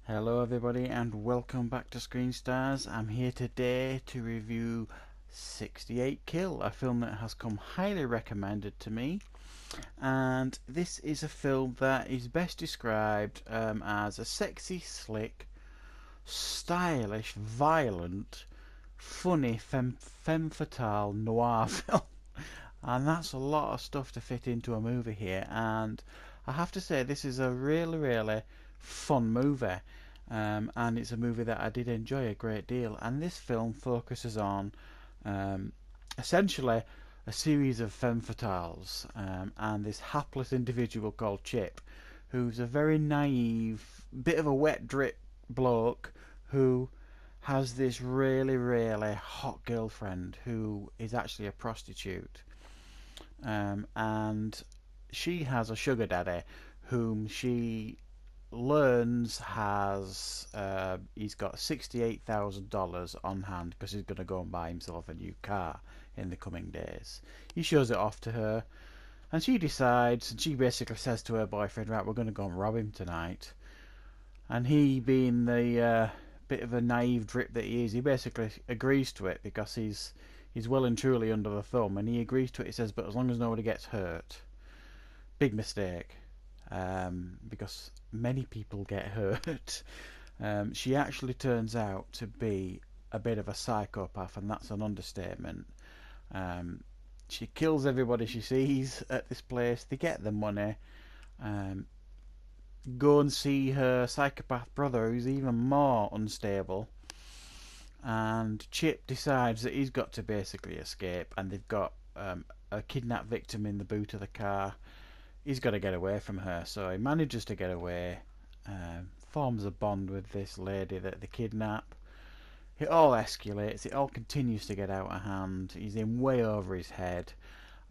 Hello everybody and welcome back to Screen Stars. I'm here today to review 68 Kill, a film that has come highly recommended to me. And this is a film that is best described as a sexy, slick, stylish, violent, funny, femme fatale noir film. And that's a lot of stuff to fit into a movie here. And I have to say, this is a really, really fun movie. And it's a movie that I did enjoy a great deal. And this film focuses on um, essentially a series of femme fatales and this hapless individual called Chip, who's a very naive, bit of a wet drip bloke who has this really, really hot girlfriend who is actually a prostitute. And she has a sugar daddy whom she learns has he's got $68,000 on hand because he's going to go and buy himself a new car in the coming days. He shows it off to her, and she decides, and she basically says to her boyfriend, right, we're going to go and rob him tonight. And he, being the bit of a naive drip that he is, he basically agrees to it because he's well and truly under the thumb, and he agrees to it. He says, but as long as nobody gets hurt. Big mistake, because many people get hurt. She actually turns out to be a bit of a psychopath, and that's an understatement. Um, she kills everybody she sees at this place. They get the money. Um, Go and see her psychopath brother, who's even more unstable. And Chip decides that he's got to basically escape, and they've got a kidnapped victim in the boot of the car. He's got to get away from her, so he manages to get away, forms a bond with this lady that they kidnap. It all escalates, it all continues to get out of hand. He's in way over his head,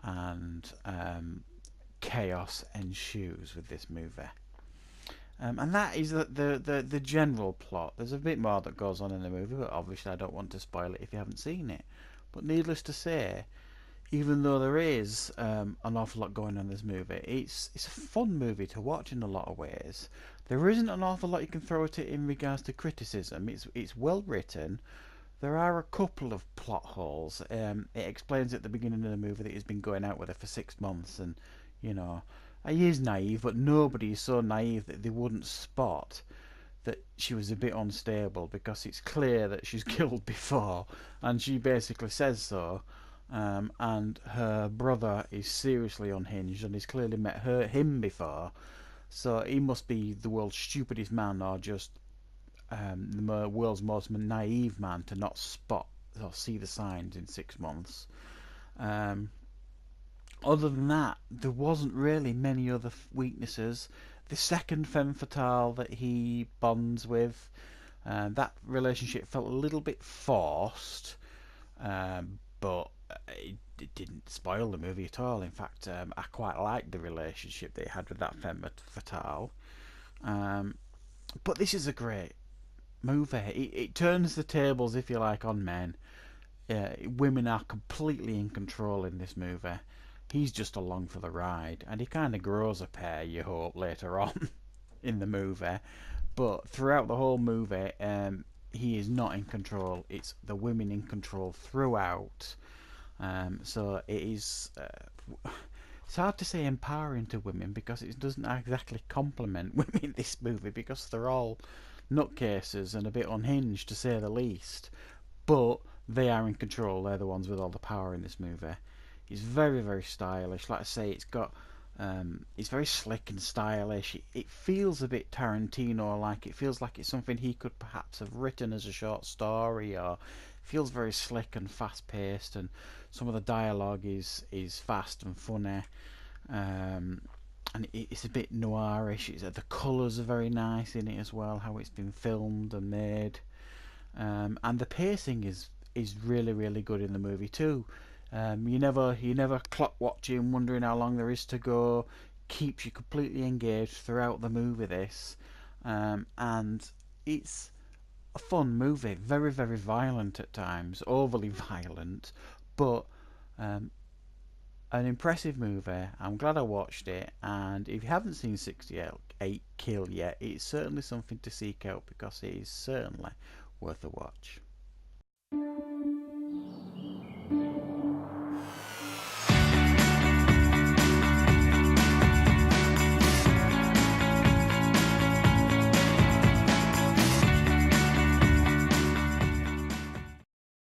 and chaos ensues with this movie. And that is the general plot. There's a bit more that goes on in the movie, but obviously I don't want to spoil it if you haven't seen it. But needless to say, even though there is an awful lot going on in this movie, it's a fun movie to watch in a lot of ways. There isn't an awful lot you can throw at it in regards to criticism. It's well written. There are a couple of plot holes. It explains at the beginning of the movie that he's been going out with her for 6 months, and you know he is naive, but nobody is so naive that they wouldn't spot that she was a bit unstable because it's clear that she's killed before, and she basically says so. And her brother is seriously unhinged, and he's clearly met him before, so he must be the world's stupidest man, or just the world's most naive man to not spot or see the signs in 6 months. Um, Other than that, there wasn't really many other weaknesses. The second femme fatale that he bonds with, that relationship felt a little bit forced, but it didn't spoil the movie at all. In fact, I quite liked the relationship they had with that femme fatale. Um, but this is a great movie. It turns the tables, if you like, on men. Women are completely in control in this movie. He's just along for the ride, and he kind of grows a pair, you hope, later on in the movie. But throughout the whole movie, he is not in control. It's the women in control throughout. So it is. It's hard to say empowering to women because it doesn't exactly compliment women in this movie because they're all nutcases and a bit unhinged to say the least. But they are in control. They're the ones with all the power in this movie. It's very, very stylish. Like I say, it's very slick and stylish. It feels a bit Tarantino-like. It feels like it's something he could perhaps have written as a short story, or feels very slick and fast-paced. And some of the dialogue is fast and funny. And it's a bit noirish. The colours are very nice in it as well. How it's been filmed and made. And the pacing is really, really good in the movie too. You never clock watching, wondering how long there is to go. Keeps you completely engaged throughout the movie. This, and it's a fun movie. Very, very violent at times, overly violent, but um, An impressive movie. I'm glad I watched it, and if you haven't seen 68 Kill yet, it's certainly something to seek out because it is certainly worth a watch.